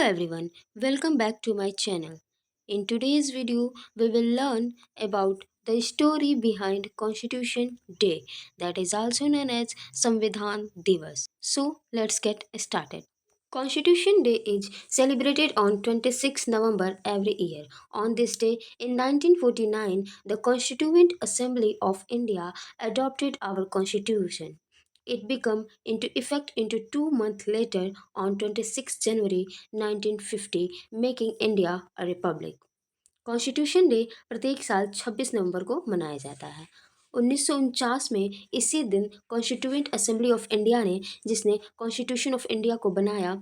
everyone, welcome back to my channel. In today's video, we will learn about the story behind Constitution Day, that is also known as Samvidhan Divas. So, let's get started. Constitution Day is celebrated on 26 November every year. On this day, in 1949, the Constituent Assembly of India adopted our Constitution. It became into effect into 2 months later on 26 January 1950, making India a republic. Constitution day प्रत्येक साल 26 नवंबर को मनाया जाता है। 1949 में इसी दिन constituent assembly of India ने, जिसने कॉन्स्टिट्यूशन ऑफ इंडिया को बनाया,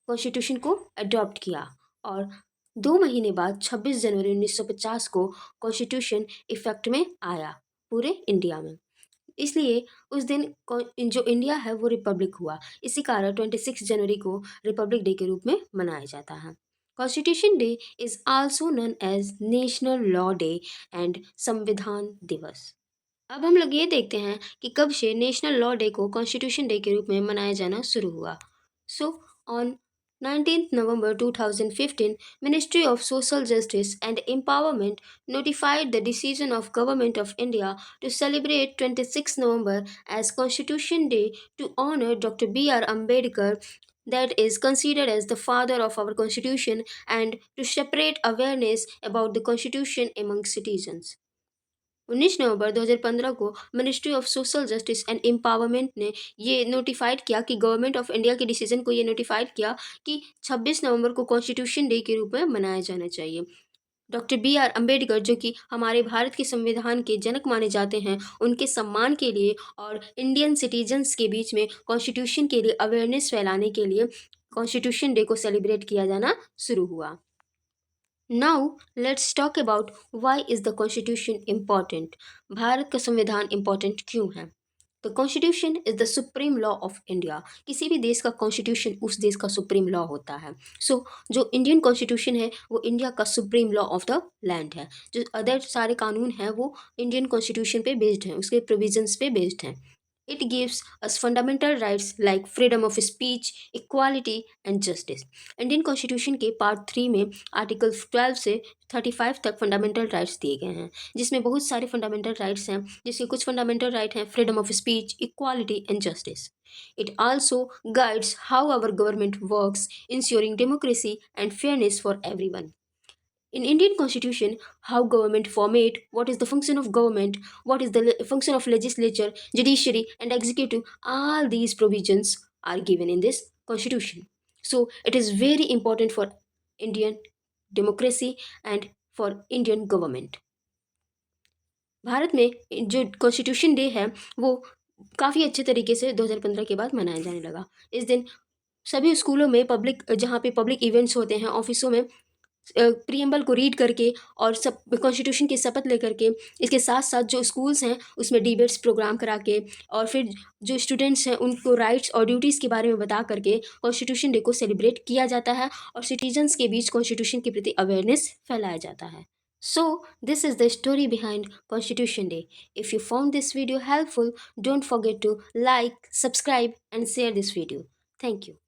कॉन्स्टिट्यूशन को अडॉप्ट किया और 2 महीने बाद 26 जनवरी 1950 को कॉन्स्टिट्यूशन इफेक्ट में आया पूरे इंडिया में। इसलिए उस दिन जो इंडिया है वो रिपब्लिक हुआ। इसी कारण 26 जनवरी को रिपब्लिक डे के रूप में मनाया जाता है। Constitution day is also known as national law day and Samvidhan Diwas. अब हम लोग ये देखते हैं कि कब से नेशनल लॉ डे को कॉन्स्टिट्यूशन डे के रूप में मनाया जाना शुरू हुआ। So on 19th November 2015, Ministry of Social Justice and Empowerment notified the decision of Government of India to celebrate 26 November as Constitution Day to honor Dr. B.R. Ambedkar, that is considered as the father of our constitution, and to separate awareness about the constitution among citizens. 19 नवंबर 2015 को ministry of social justice and empowerment ने ये notified किया कि government of India के decision को ये notified किया कि 26 नवंबर को कॉन्स्टिट्यूशन डे के रूप में मनाया जाना चाहिए। डॉक्टर बी आर अम्बेडकर, जो कि हमारे भारत के संविधान के जनक माने जाते हैं, उनके सम्मान के लिए और इंडियन सिटीजन्स के बीच में कॉन्स्टिट्यूशन के लिए अवेयरनेस फैलाने के लिए कॉन्स्टिट्यूशन डे को सेलिब्रेट किया जाना शुरू हुआ। Now let's talk about why is the constitution important. Bharat का संविधान इम्पॉर्टेंट क्यों है? The constitution is the supreme law of India. किसी भी देश का कॉन्स्टिट्यूशन उस देश का सुप्रीम लॉ होता है। जो इंडियन कॉन्स्टिट्यूशन है वो इंडिया का supreme law of the land है। जो अदर सारे कानून हैं वो इंडियन कॉन्स्टिट्यूशन पे बेस्ड हैं, उसके प्रोविजंस पे बेस्ड हैं। It gives us fundamental rights like freedom of speech, equality and justice. Indian constitution के पार्ट 3 में आर्टिकल 12 से 35 तक फंडामेंटल राइट्स दिए गए हैं, जिसमें बहुत सारे फंडामेंटल राइट्स हैं, जिसके कुछ फंडामेंटल राइट हैं freedom of speech, equality and justice. It also guides how our government works, ensuring democracy and fairness for everyone. In Indian constitution, how government formate, what is the function of government, what is the function of legislature, judiciary and executive, all these provisions are given in this constitution. So it is very important for Indian democracy and for Indian government. Bharat में जो constitution day है वो काफ़ी अच्छे तरीके से 2015 के बाद मनाया जाने लगा। इस दिन सभी स्कूलों में जहाँ पे पब्लिक इवेंट्स होते हैं, ऑफिसों में प्रीएम्बल को रीड करके और सब कॉन्स्टिट्यूशन की शपथ लेकर के, इसके साथ साथ जो स्कूल्स हैं उसमें डिबेट्स प्रोग्राम करा के, और फिर जो स्टूडेंट्स हैं उनको राइट्स और ड्यूटीज़ के बारे में बता करके कॉन्स्टिट्यूशन डे को सेलिब्रेट किया जाता है और सिटीजन्स के बीच कॉन्स्टिट्यूशन के प्रति अवेयरनेस फैलाया जाता है। So, this is the story behind Constitution Day. If you found this video helpful, don't forget to like, subscribe and share this video. Thank you.